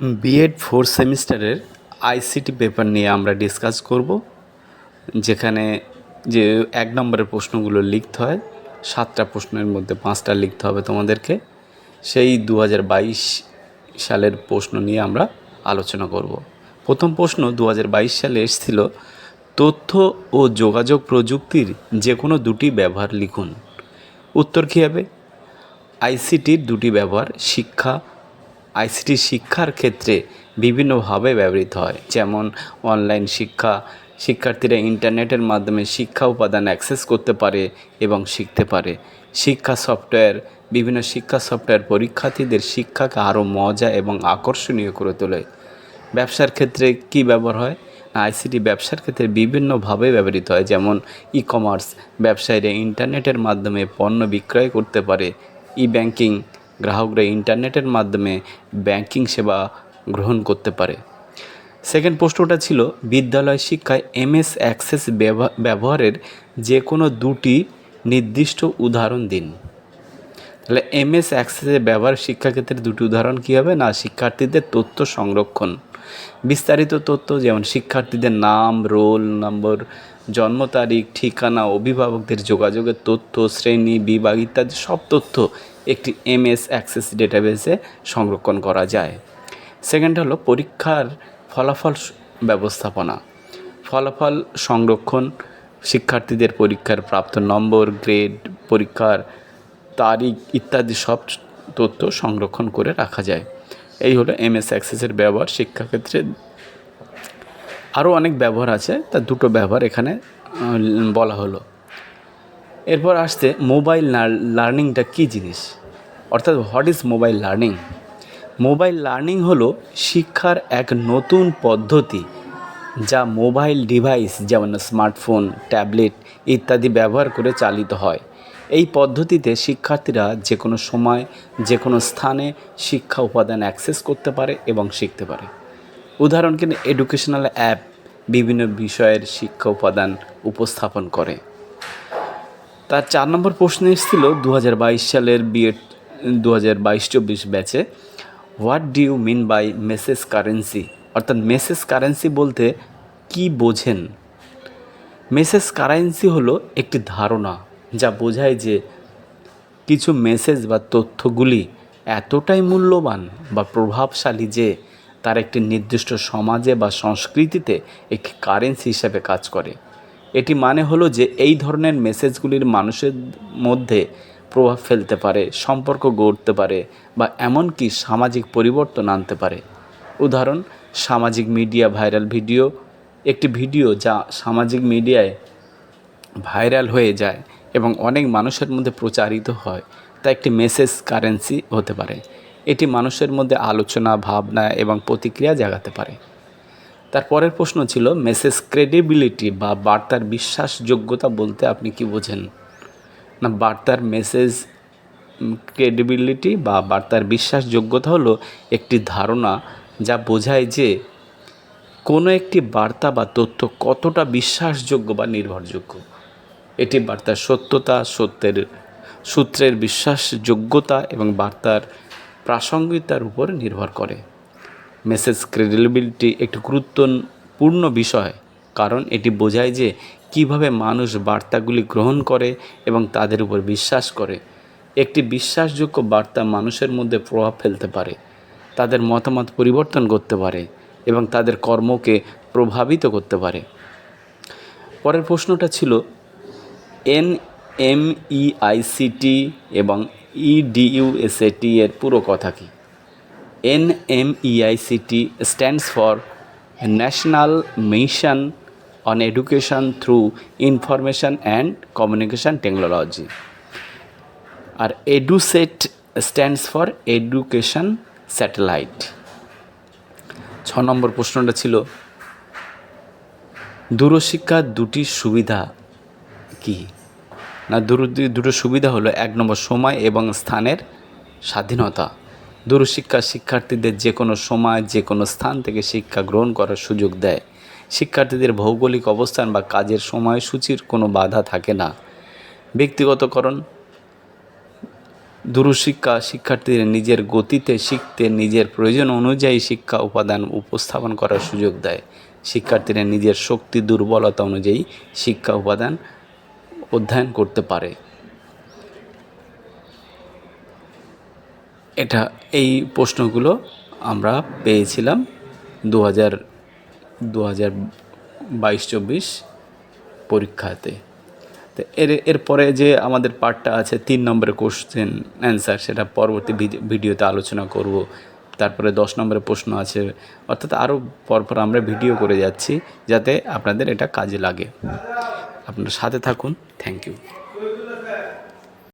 B Ed 4 সেমিস্টারের ICT paper নিয়ে আমরা ডিসকাস করব, যেখানে যে 1 নম্বরের প্রশ্নগুলো লিখতে হয়, 7টা প্রশ্নের মধ্যে 5টা লিখতে হবে তোমাদেরকে। সেই 2022 সালের প্রশ্ন নিয়ে আমরা আলোচনা করব। প্রথম প্রশ্ন 2022 সালে এসেছিল, তথ্য ও যোগাযোগ প্রযুক্তির যে কোনো দুটি ব্যবহার লিখুন। উত্তর কী হবে? আইসিটির দুটি ব্যবহার। আইসিটি শিক্ষার ক্ষেত্রে বিভিন্নভাবে ব্যবহৃত হয়, যেমন অনলাইন শিক্ষা, শিক্ষার্থীরা ইন্টারনেটের মাধ্যমে শিক্ষা উপাদান অ্যাক্সেস করতে পারে এবং শিখতে পারে। শিক্ষা সফটওয়্যার, বিভিন্ন শিক্ষা সফটওয়্যার পরীক্ষার্থীদের শিক্ষাকে আরও মজা এবং আকর্ষণীয় করে তোলে। ব্যবসার ক্ষেত্রে কী ব্যবহার হয়? আইসিটি ব্যবসার ক্ষেত্রে বিভিন্নভাবে ব্যবহৃত হয়, যেমন ই কমার্স, ব্যবসায়ীরা ইন্টারনেটের মাধ্যমে পণ্য বিক্রয় করতে পারে। ই ব্যাংকিং, গ্রাহকরা ইন্টারনেটের মাধ্যমে ব্যাংকিং সেবা গ্রহণ করতে পারে। সেকেন্ড প্রশ্নটা ছিল, বিদ্যালয় শিক্ষায় এমএস অ্যাক্সেস ব্যবহারের যে কোনো দুটি নির্দিষ্ট উদাহরণ দিন। তাহলে এমএস অ্যাক্সেসের ব্যবহার শিক্ষাক্ষেত্রে দুটি উদাহরণ কী হবে? না, শিক্ষার্থীদের তথ্য সংরক্ষণ, বিস্তারিত তথ্য যেমন শিক্ষার্থীদের নাম, রোল নম্বর, জন্ম তারিখ, ঠিকানা, অভিভাবকদের যোগাযোগের তথ্য, শ্রেণী, বিভাগ ইত্যাদি সব তথ্য একটি এমএস অ্যাক্সেস ডেটাবেসে সংরক্ষণ করা যায়। সেকেন্ড হলো পরীক্ষার ফলাফল ব্যবস্থাপনা। ফলাফল সংরক্ষণ, শিক্ষার্থীদের পরীক্ষার প্রাপ্ত নম্বর, গ্রেড, পরীক্ষার তারিখ ইত্যাদি সব তথ্য সংরক্ষণ করে রাখা যায়। এই হলো এমএস অ্যাক্সেসের ব্যবহার শিক্ষাক্ষেত্রে। আরও অনেক ব্যবহার আছে, তার দুটো ব্যবহার এখানে বলা হলো। এরপর আসতে মোবাইল লার্নিংটা কী জিনিস, অর্থাৎ what is mobile learning? Mobile learning হলো শিক্ষার এক নতুন পদ্ধতি যা মোবাইল ডিভাইস যেমন স্মার্টফোন, ট্যাবলেট ইত্যাদি ব্যবহার করে চালিত হয়। এই পদ্ধতিতে শিক্ষার্থীরা যে কোনো সময়, যে কোনো স্থানে শিক্ষা উপাদান অ্যাক্সেস করতে পারে এবং শিখতে পারে। উদাহরণ কিন্তু এডুকেশনাল অ্যাপ বিভিন্ন বিষয়ের শিক্ষা উপাদান উপস্থাপন করে। তার 4 নম্বর প্রশ্ন এসেছিল 2022 সালের বিএড 2022-24 ব্যাচে, what do you mean by message currency? অর্থাৎ মেসেজ কারেন্সি বলতে কি বোঝেন? মেসেজ কারেন্সি হলো একটি ধারণা যা বোঝায় যে কিছু মেসেজ বা তথ্যগুলি এতটাই মূল্যবান বা প্রভাবশালী যে তার একটি নির্দিষ্ট সমাজে বা সংস্কৃতিতে একটি কারেন্সি হিসাবে কাজ করে। এটি মানে হলো যে এই ধরনের মেসেজগুলির মানুষের মধ্যে প্রভাব ফেলতে পারে, সম্পর্ক গড়তে পারে বা এমনকি সামাজিক পরিবর্তন আনতে পারে। উদাহরণ, সামাজিক মিডিয়া ভাইরাল ভিডিও। একটি ভিডিও যা সামাজিক মিডিয়ায় ভাইরাল হয়ে যায় এবং অনেক মানুষের মধ্যে প্রচারিত হয়, তা একটি মেসেজ কারেন্সি হতে পারে। এটি মানুষের মধ্যে আলোচনা, ভাবনা এবং প্রতিক্রিয়া জাগাতে পারে। তার পরের প্রশ্ন ছিল, মেসেজ ক্রেডিবিলিটি বা বার্তার বিশ্বাসযোগ্যতা বলতে আপনি কি বোঝেন? না, বার্তার মেসেজ ক্রেডিবিলিটি বা বার্তার বিশ্বাসযোগ্যতা হলো একটি ধারণা যা বোঝায় যে কোনো একটি বার্তা বা তথ্য কতটা বিশ্বাসযোগ্য বা নির্ভরযোগ্য। এটি বার্তার সত্যতা, সূত্রের বিশ্বাসযোগ্যতা এবং বার্তার প্রাসঙ্গিকতার উপর নির্ভর করে। মেসেজ ক্রেডিবিলিটি একটি গুরুত্বপূর্ণ বিষয়, কারণ এটি বোঝায় যে কীভাবে মানুষ বার্তাগুলি গ্রহণ করে এবং তাদের উপর বিশ্বাস করে। একটি বিশ্বাসযোগ্য বার্তা মানুষের মধ্যে প্রভাব ফেলতে পারে, তাদের মতামত পরিবর্তন করতে পারে এবং তাদের কর্মকে প্রভাবিত করতে পারে। পরের প্রশ্নটা ছিল, এনএমইআইসিটি এবং ইডিইউএসএটি এর পুরো কথা কী? NMEICT stands for National Mission on Education through Information and Communication Technology, R EduSat stands for Education Satellite। 6 নম্বর প্রশ্নটা ছিল, দূরশিক্ষার দুটি সুবিধা কি? না, দুটো সুবিধা হলো, 1 নম্বর সময় এবং স্থানের স্বাধীনতা। দূরশিক্ষা শিক্ষার্থীদের যে কোনো সময়, যে কোনো স্থান থেকে শিক্ষা গ্রহণ করার সুযোগ দেয়। শিক্ষার্থীদের ভৌগোলিক অবস্থান বা কাজের সময়সূচির কোনো বাধা থাকে না। ব্যক্তিগতকরণ, দূরশিক্ষা শিক্ষার্থীদের নিজের গতিতে শিখতে নিজের প্রয়োজন অনুযায়ী শিক্ষা উপাদান উপস্থাপন করার সুযোগ দেয়। শিক্ষার্থীরা নিজের শক্তি দুর্বলতা অনুযায়ী শিক্ষা উপাদান অধ্যয়ন করতে পারে। এই প্রশ্নগুলো আমরা পেয়েছিলাম 2022-24 পরীক্ষাতে। তো এরপরে যে আমাদের পার্টটা আছে 3 নম্বরের কোশ্চেন অ্যান্সার, সেটা পরবর্তী ভিডিওতে আলোচনা করব। তারপরে 10 নম্বরের প্রশ্ন আছে, অর্থাৎ আরও পরপর আমরা ভিডিও করে যাচ্ছি যাতে আপনাদের এটা কাজে লাগে। আপনারা সাথে থাকুন। Thank you.